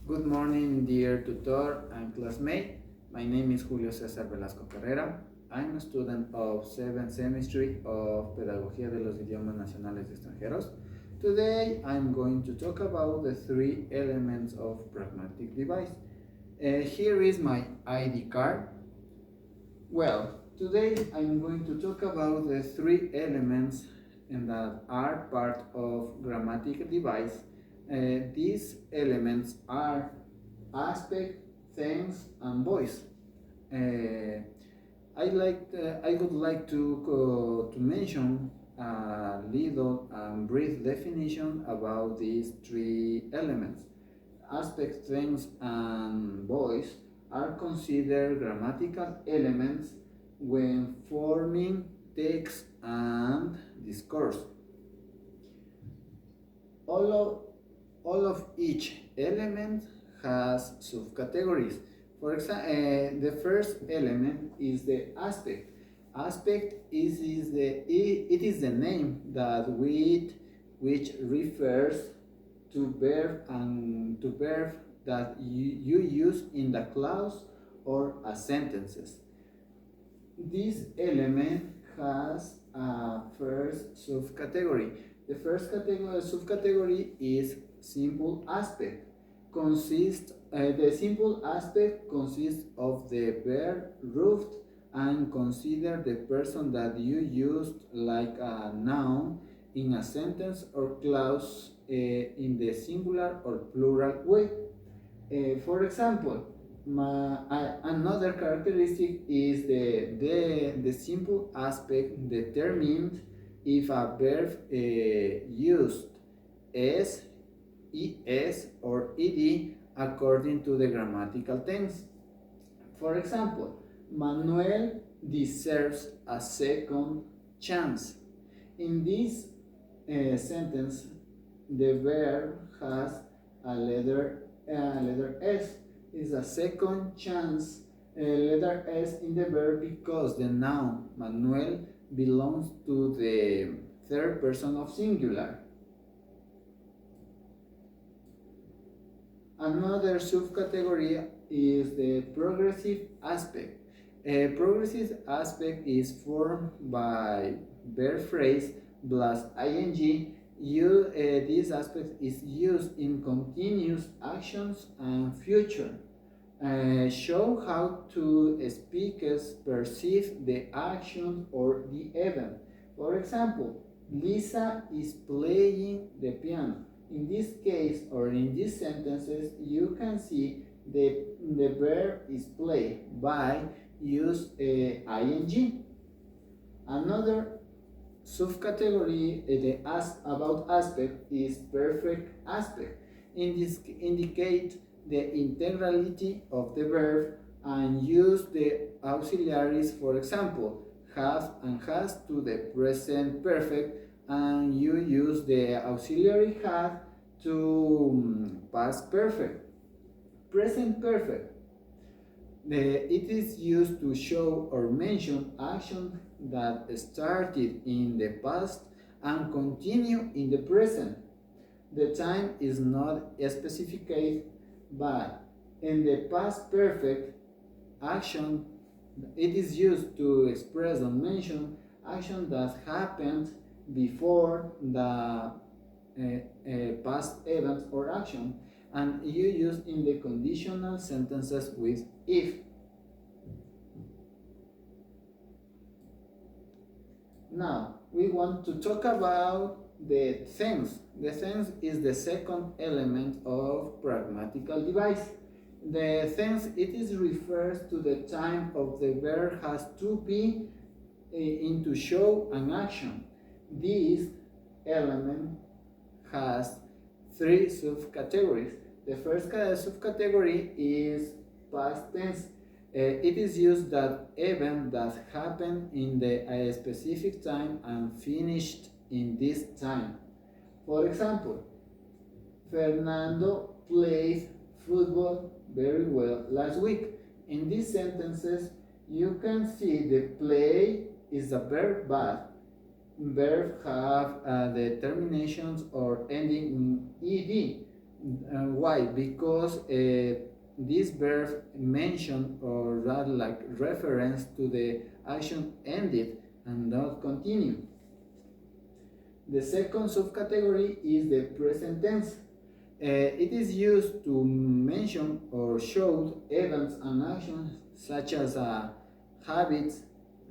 Good morning, dear tutor and classmate. My name is Julio César Velasco Carrera. I'm a student of 7th semester of Pedagogía de los Idiomas Nacionales y Extranjeros. Today, I'm going to talk about the three elements of pragmatic device. Here is my ID card. Well, today I'm going to talk about the three elements that are part of grammatical device. These elements are aspect, tense, and voice. I would like to mention a little and brief definition about these three elements. Aspect, tense, and voice are considered grammatical elements when forming text and discourse. All of each element has subcategories. For example, the first element is the aspect. Aspect is the name that which refers to verb that you use in the clause or a sentences. This element has a first subcategory. The first subcategory is simple aspect. The simple aspect consists of the verb root and consider the person that you used like a noun in a sentence or clause in the singular or plural way. For example, another characteristic is the simple aspect determined if a verb used s, es, or ed according to the grammatical tense. For example, Manuel deserves a second chance. In this sentence, the verb has a letter S. Is a second chance letter S in the verb because the noun Manuel belongs to the third person of singular. Another subcategory is the progressive aspect. A progressive aspect is formed by verb phrase plus ing. This aspect is used in continuous actions and future. Show how two speakers perceive the action or the event. For example, Lisa is playing the piano. In this case or in these sentences, you can see the verb is play by use ing. Another subcategory about aspect is perfect aspect. In this indicate the integrality of the verb and use the auxiliaries, for example, have and has to the present perfect, and you use the auxiliary have to past perfect. Present perfect. It is used to show or mention action that started in the past and continue in the present. The time is not specified, but in the past perfect action, it is used to express or mention action that happened before the past event or action, and you use in the conditional sentences with if. Now, we want to talk about the tense. The tense is the second element of pragmatical device. The tense, it is refers to the time of the verb has to be into show an action. This element has three subcategories. The first subcategory is past tense. It is used that event that happened in a specific time and finished in this time. For example, Fernando played football very well last week. In these sentences, you can see the play is a verb, but verb have the terminations or ending in ed. Why? Because this verb mention or rather like reference to the action ended and not continue. The second subcategory is the present tense. It is used to mention or show events and actions such as habits,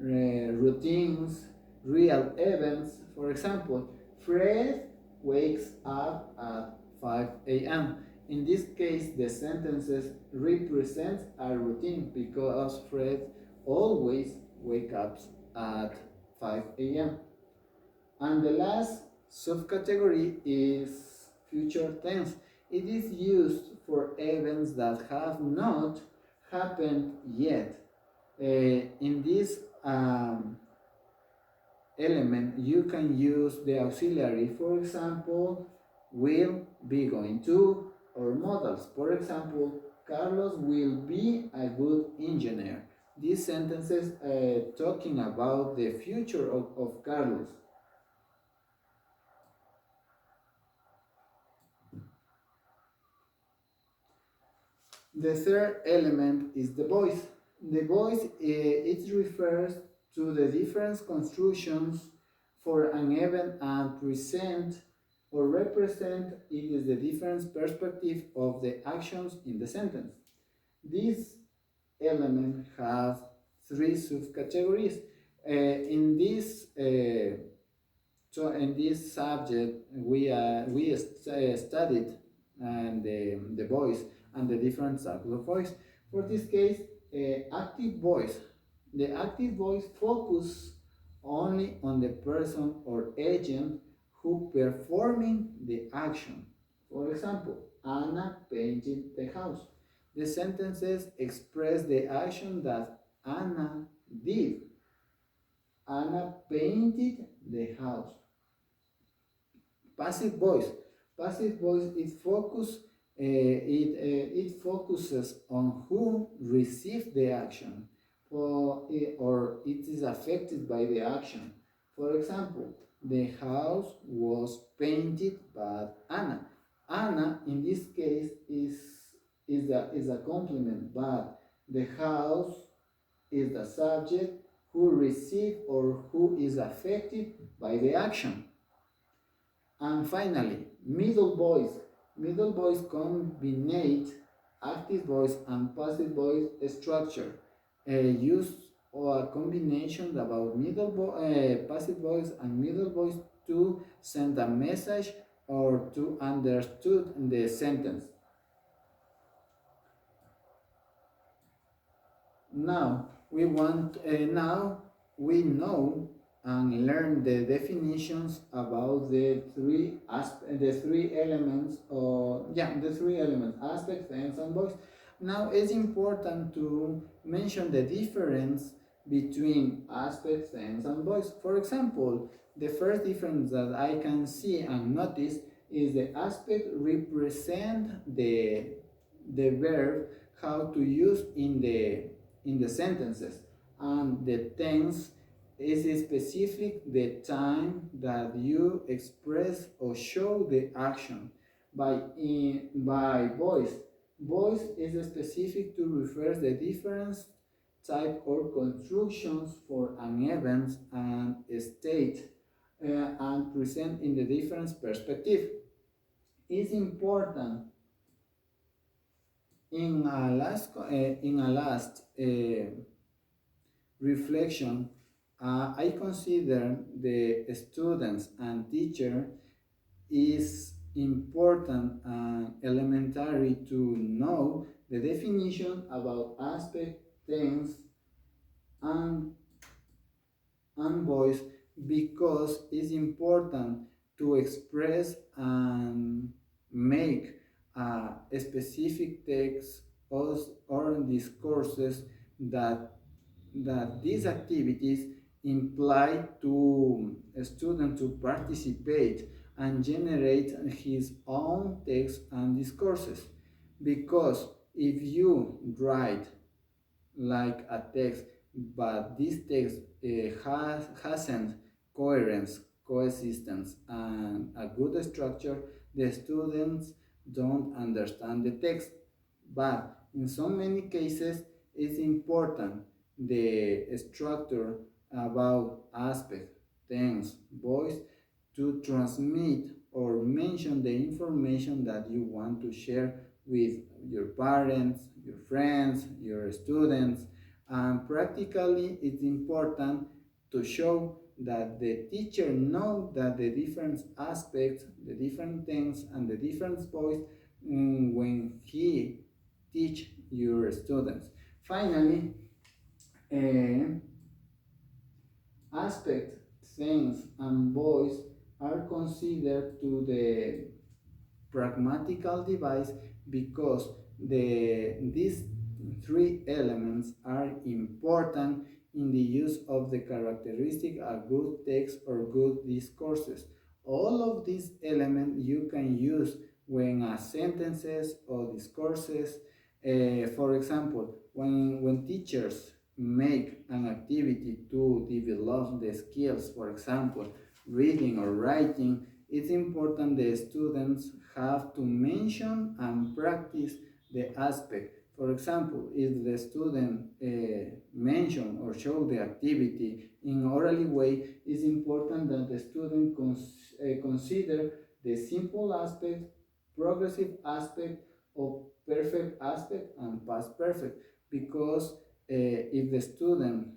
routines, real events. For example, Fred wakes up at 5 a.m. In this case, the sentences represent a routine because Fred always wakes up at 5 a.m. And the last subcategory is future tense. It is used for events that have not happened yet. In this element, you can use the auxiliary, for example, will be going to, or modals. For example, Carlos will be a good engineer. These sentences talking about the future of Carlos. The third element is the voice. The voice it refers to the different constructions for an event and present or represent it is the different perspective of the actions in the sentence. This element has three subcategories. So in this subject, we studied and the voice and the different types of voice. For this case, active voice. The active voice focus only on the person or agent who performing the action. For example, Anna painted the house. The sentences express the action that Anna did. Anna painted the house. Passive voice. Passive voice is focus. It focuses on who received the action, or it is affected by the action. For example, the house was painted by Anna. Anna, in this case, is a complement, but the house is the subject who received or who is affected by the action. And finally, middle voice. Middle voice combinate active voice and passive voice structure. Use or a combination about passive voice and middle voice to send a message or to understood the sentence. Now we know and learn the definitions about the three elements or the three elements aspect, tense, and voice. Now it's important to mention the difference between aspect, tense, and voice. For example, the first difference that I can see and notice is the aspect represent the verb how to use in the sentences, and the tense is specific the time that you express or show the action. By voice, voice is specific to refer the different type or constructions for an event and state and present in the different perspective. It's important in a last reflection, I consider the students and teacher is important and elementary to know the definition about aspect, tense, and voice because it's important to express and make a specific text or discourses that these activities imply to a student to participate and generate his own text and discourses, because if you write like a text but this text hasn't coherence, coexistence, and a good structure, the students don't understand the text. But in so many cases, it's important the structure about aspect, tense, voice to transmit or mention the information that you want to share with your parents, your friends, your students. And practically, it's important to show that the teacher know that the different aspects, the different things, and the different voice when he teach your students. Finally, uh, aspect, things, and voice are considered to the pragmatical device because these three elements are important in the use of the characteristic of good text or good discourses. All of these elements you can use when sentences or discourses. For example, when teachers make an activity to develop the skills, for example, reading or writing, it's important the students have to mention and practice the aspect. For example, if the student mention or show the activity in orally way, it's important that the student consider the simple aspect, progressive aspect, of perfect aspect, and past perfect. Because if the student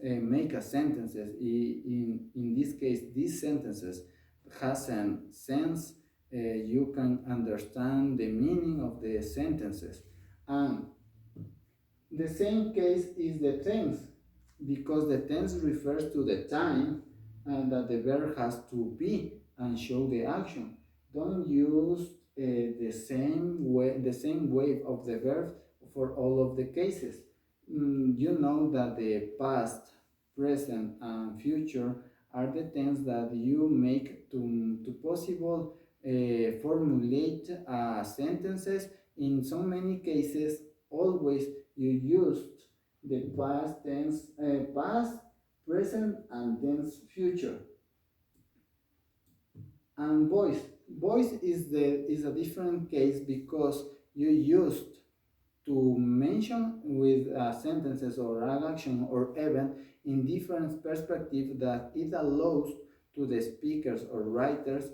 make a sentences, in this case, these sentences has a sense, you can understand the meaning of the sentences. And the same case is the tense, because the tense refers to the time and that the verb has to be and show the action. Don't use the same way of the verb for all of the cases. You know that the past, present, and future are the tense that you make to possible formulate sentences. In so many cases, always you used the past tense, past, present, and tense future. And voice is a different case because you used to mention with sentences or an action or event in different perspectives that it allows to the speakers or writers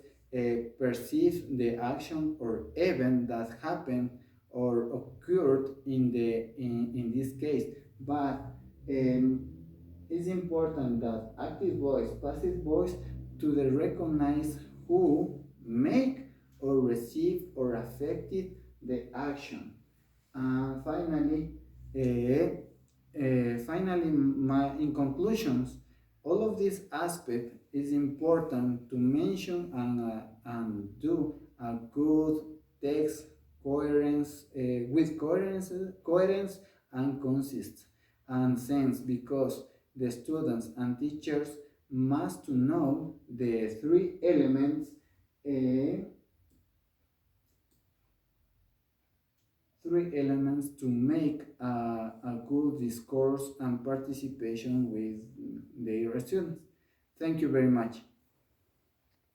perceive the action or event that happened or occurred in this case. But it's important that active voice, passive voice, to the recognize who make or receive or affected the action. Finally, in conclusions, all of these aspects is important to mention and do a good text coherence coherence and consist and sense, because the students and teachers must to know the three elements uh, to make a good discourse and participation with their students. Thank you very much.